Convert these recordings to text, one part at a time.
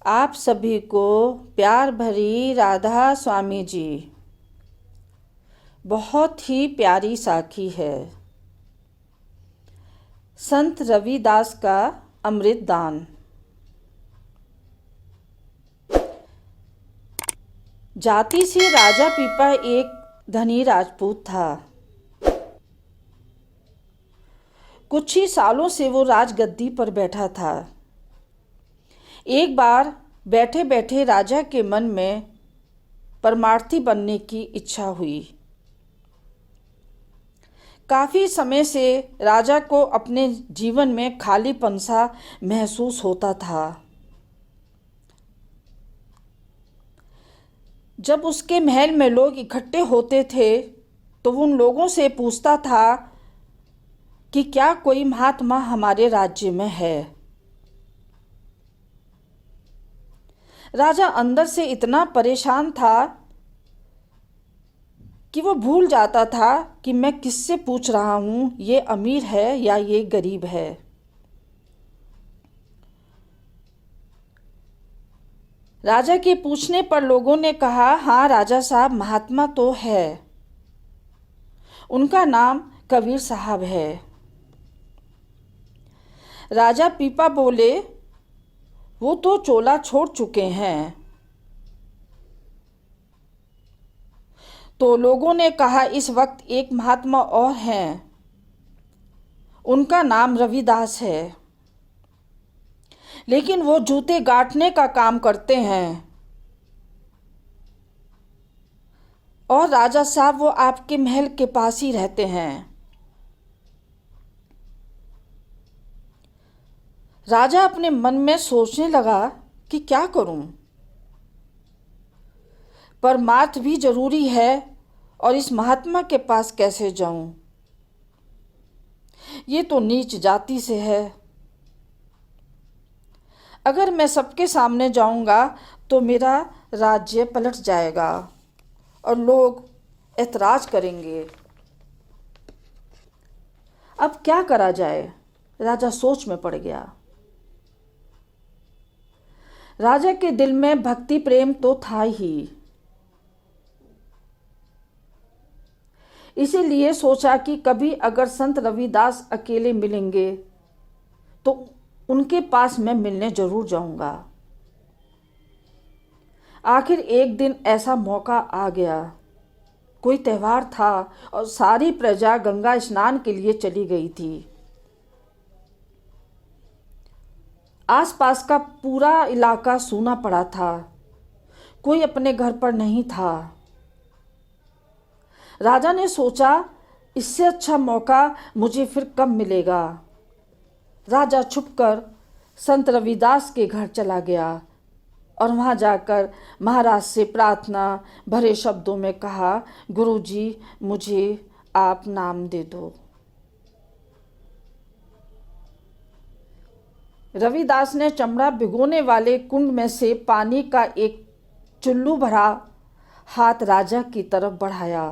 आप सभी को प्यार भरी राधा स्वामी जी। बहुत ही प्यारी साखी है। संत रविदास का अमृत दान। जाति से राजा पीपा एक धनी राजपूत था। कुछ ही सालों से वो राजगद्दी पर बैठा था। एक बार बैठे बैठे राजा के मन में परमार्थी बनने की इच्छा हुई। काफी समय से राजा को अपने जीवन में खालीपन सा महसूस होता था। जब उसके महल में लोग इकट्ठे होते थे तो वो उन लोगों से पूछता था कि क्या कोई महात्मा हमारे राज्य में है। राजा अंदर से इतना परेशान था कि वो भूल जाता था कि मैं किससे पूछ रहा हूँ, ये अमीर है या ये गरीब है। राजा के पूछने पर लोगों ने कहा, हाँ राजा साहब, महात्मा तो है। उनका नाम कबीर साहब है। राजा पीपा बोले, वो तो चोला छोड़ चुके हैं। तो लोगों ने कहा, इस वक्त एक महात्मा और हैं, उनका नाम रविदास है, लेकिन वो जूते गांठने का काम करते हैं। और राजा साहब, वो आपके महल के पास ही रहते हैं। राजा अपने मन में सोचने लगा कि क्या करूं। परमार्थ भी जरूरी है और इस महात्मा के पास कैसे जाऊं। ये तो नीच जाति से है। अगर मैं सबके सामने जाऊंगा तो मेरा राज्य पलट जाएगा और लोग ऐतराज करेंगे। अब क्या करा जाए। राजा सोच में पड़ गया। राजा के दिल में भक्ति प्रेम तो था ही, इसीलिए सोचा कि कभी अगर संत रविदास अकेले मिलेंगे तो उनके पास मैं मिलने जरूर जाऊंगा। आखिर एक दिन ऐसा मौका आ गया। कोई त्योहार था और सारी प्रजा गंगा स्नान के लिए चली गई थी। आसपास का पूरा इलाका सूना पड़ा था। कोई अपने घर पर नहीं था। राजा ने सोचा, इससे अच्छा मौका मुझे फिर कब मिलेगा। राजा छुपकर संत रविदास के घर चला गया और वहां जाकर महाराज से प्रार्थना भरे शब्दों में कहा, गुरुजी, मुझे आप नाम दे दो। रविदास ने चमड़ा भिगोने वाले कुंड में से पानी का एक चुल्लू भरा हाथ राजा की तरफ बढ़ाया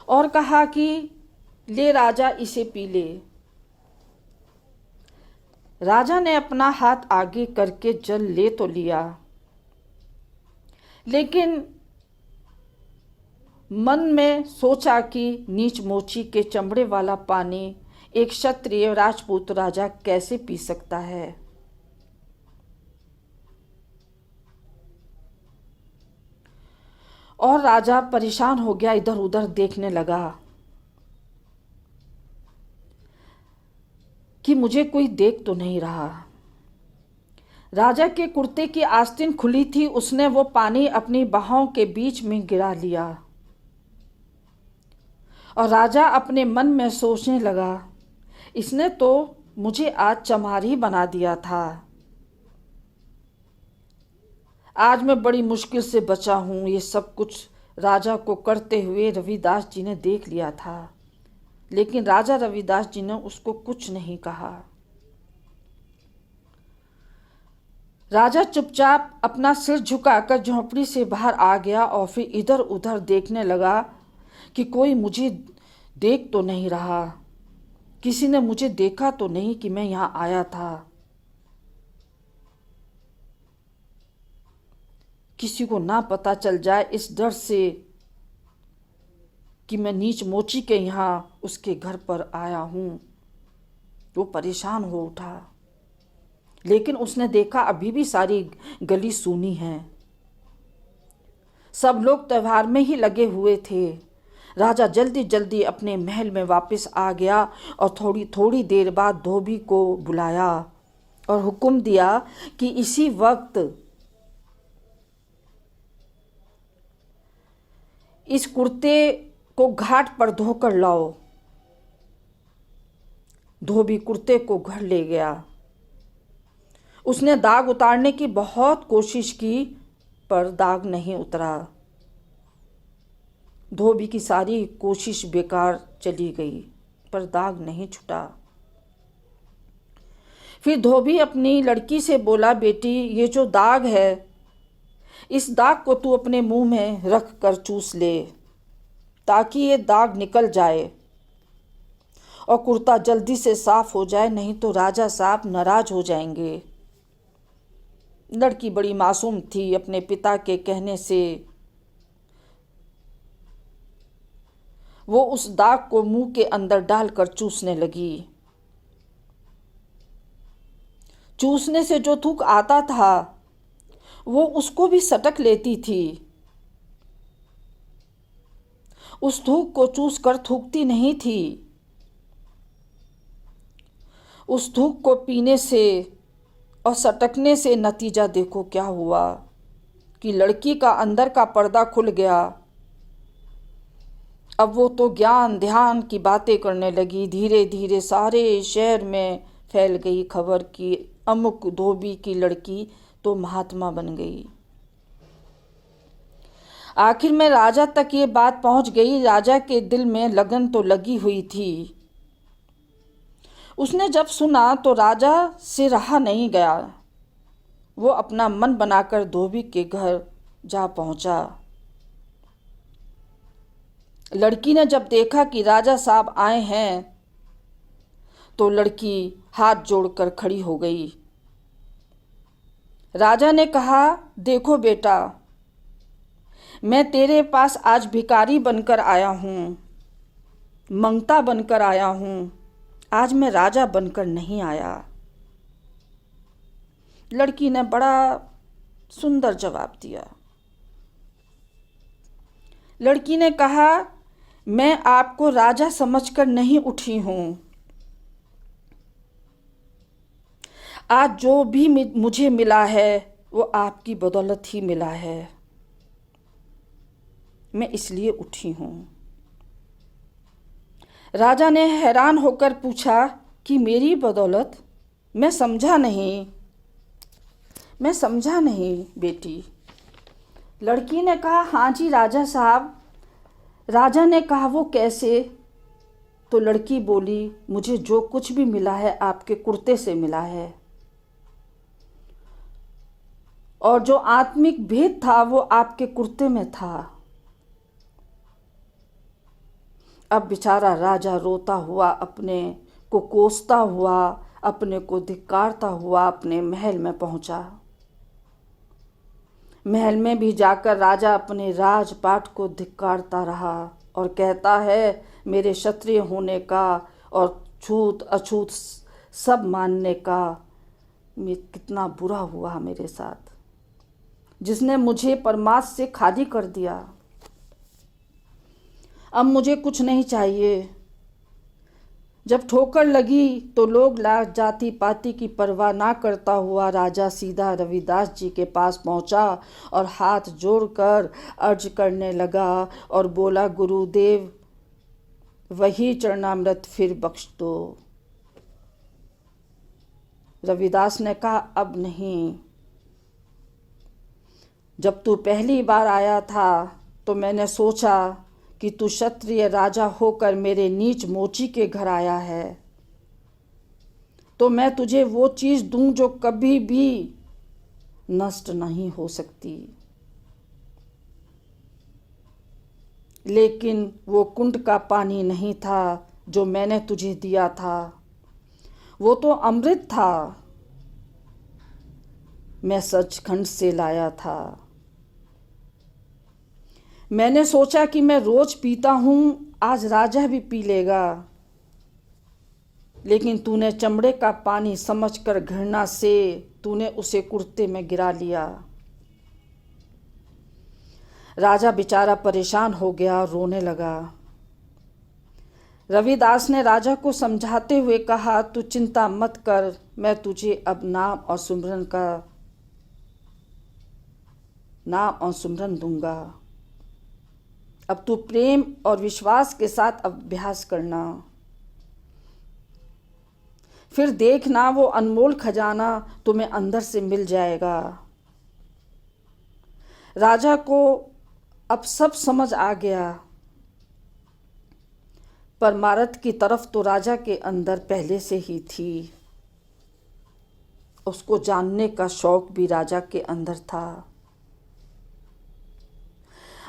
और कहा कि ले राजा, इसे पी ले। राजा ने अपना हाथ आगे करके जल ले तो लिया, लेकिन मन में सोचा कि नीच मोची के चमड़े वाला पानी एक क्षत्रिय राजपूत राजा कैसे पी सकता है। और राजा परेशान हो गया, इधर उधर देखने लगा कि मुझे कोई देख तो नहीं रहा। राजा के कुर्ते की आस्तीन खुली थी। उसने वो पानी अपनी बाहों के बीच में गिरा लिया और राजा अपने मन में सोचने लगा, इसने तो मुझे आज चमारी बना दिया था। आज मैं बड़ी मुश्किल से बचा हूँ। ये सब कुछ राजा को करते हुए रविदास जी ने देख लिया था, लेकिन राजा रविदास जी ने उसको कुछ नहीं कहा। राजा चुपचाप अपना सिर झुकाकर झोंपड़ी से बाहर आ गया और फिर इधर उधर देखने लगा कि कोई मुझे देख तो नहीं रहा। किसी ने मुझे देखा तो नहीं कि मैं यहाँ आया था। किसी को ना पता चल जाए इस डर से कि मैं नीच मोची के यहाँ उसके घर पर आया हूँ। वो परेशान हो उठा, लेकिन उसने देखा अभी भी सारी गली सूनी है। सब लोग त्योहार में ही लगे हुए थे। राजा जल्दी जल्दी अपने महल में वापस आ गया और थोड़ी थोड़ी देर बाद धोबी को बुलाया और हुक्म दिया कि इसी वक्त इस कुर्ते को घाट पर धोकर लाओ। धोबी कुर्ते को घर ले गया। उसने दाग उतारने की बहुत कोशिश की पर दाग नहीं उतरा। धोबी की सारी कोशिश बेकार चली गई पर दाग नहीं छूटा। फिर धोबी अपनी लड़की से बोला, बेटी ये जो दाग है इस दाग को तू अपने मुंह में रख कर चूस ले ताकि ये दाग निकल जाए और कुर्ता जल्दी से साफ हो जाए, नहीं तो राजा साहब नाराज हो जाएंगे। लड़की बड़ी मासूम थी। अपने पिता के कहने से वो उस दाग को मुंह के अंदर डालकर चूसने लगी। चूसने से जो थूक आता था वो उसको भी सटक लेती थी। उस थूक को चूस कर थूकती नहीं थी। उस थूक को पीने से और सटकने से नतीजा देखो क्या हुआ कि लड़की का अंदर का पर्दा खुल गया। अब वो तो ज्ञान ध्यान की बातें करने लगी। धीरे धीरे सारे शहर में फैल गई खबर कि अमुक धोबी की लड़की तो महात्मा बन गई। आखिर में राजा तक ये बात पहुंच गई। राजा के दिल में लगन तो लगी हुई थी। उसने जब सुना तो राजा से रहा नहीं गया। वो अपना मन बनाकर धोबी के घर जा पहुंचा। लड़की ने जब देखा कि राजा साहब आए हैं तो लड़की हाथ जोड़कर खड़ी हो गई। राजा ने कहा, देखो बेटा, मैं तेरे पास आज भिखारी बनकर आया हूँ, मंगता बनकर आया हूँ। आज मैं राजा बनकर नहीं आया। लड़की ने बड़ा सुंदर जवाब दिया। लड़की ने कहा, मैं आपको राजा समझकर नहीं उठी हूँ। आज जो भी मुझे मिला है वो आपकी बदौलत ही मिला है। मैं इसलिए उठी हूँ। राजा ने हैरान होकर पूछा कि मेरी बदौलत? मैं समझा नहीं बेटी। लड़की ने कहा, हाँ जी राजा साहब। राजा ने कहा, वो कैसे? तो लड़की बोली, मुझे जो कुछ भी मिला है आपके कुर्ते से मिला है और जो आत्मिक भेद था वो आपके कुर्ते में था। अब बेचारा राजा रोता हुआ, अपने को कोसता हुआ, अपने को धिक्कारता हुआ अपने महल में पहुंचा। महल में भी जाकर राजा अपने राजपाट को धिक्कारता रहा और कहता है, मेरे क्षत्रिय होने का और छूत अछूत सब मानने का कितना बुरा हुआ मेरे साथ, जिसने मुझे परमात्मा से खाली कर दिया। अब मुझे कुछ नहीं चाहिए। जब ठोकर लगी तो लोग लाज जाति पाति की परवाह ना करता हुआ राजा सीधा रविदास जी के पास पहुंचा और हाथ जोड़कर अर्ज करने लगा और बोला, गुरुदेव वही चरणामृत फिर बख्श दो। रविदास ने कहा, अब नहीं। जब तू पहली बार आया था तो मैंने सोचा कि तू क्षत्रिय राजा होकर मेरे नीच मोची के घर आया है तो मैं तुझे वो चीज़ दूं जो कभी भी नष्ट नहीं हो सकती। लेकिन वो कुंड का पानी नहीं था जो मैंने तुझे दिया था वो तो अमृत था, मैं सचखंड से लाया था। मैंने सोचा कि मैं रोज पीता हूं, आज राजा भी पी लेगा, लेकिन तूने चमड़े का पानी समझकर घृणा से तूने उसे कुर्ते में गिरा लिया। राजा बेचारा परेशान हो गया, रोने लगा। रविदास ने राजा को समझाते हुए कहा, तू चिंता मत कर, मैं तुझे अब नाम और सुमरन दूंगा। अब तू प्रेम और विश्वास के साथ अभ्यास करना, फिर देखना वो अनमोल खजाना तुम्हें अंदर से मिल जाएगा। राजा को अब सब समझ आ गया, पर मारत की तरफ तो राजा के अंदर पहले से ही थी। उसको जानने का शौक भी राजा के अंदर था।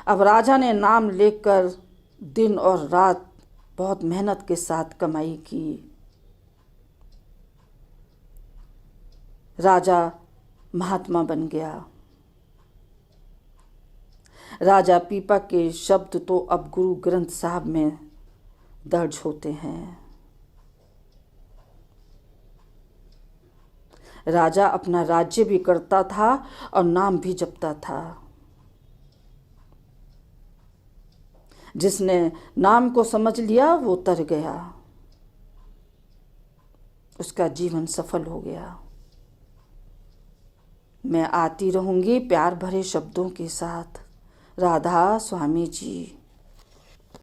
अब राजा ने नाम लेकर दिन और रात बहुत मेहनत के साथ कमाई की। राजा महात्मा बन गया। राजा पीपा के शब्द तो अब गुरु ग्रंथ साहब में दर्ज होते हैं। राजा अपना राज्य भी करता था और नाम भी जपता था। जिसने नाम को समझ लिया वो तर गया, उसका जीवन सफल हो गया। मैं आती रहूंगी प्यार भरे शब्दों के साथ। राधा स्वामी जी।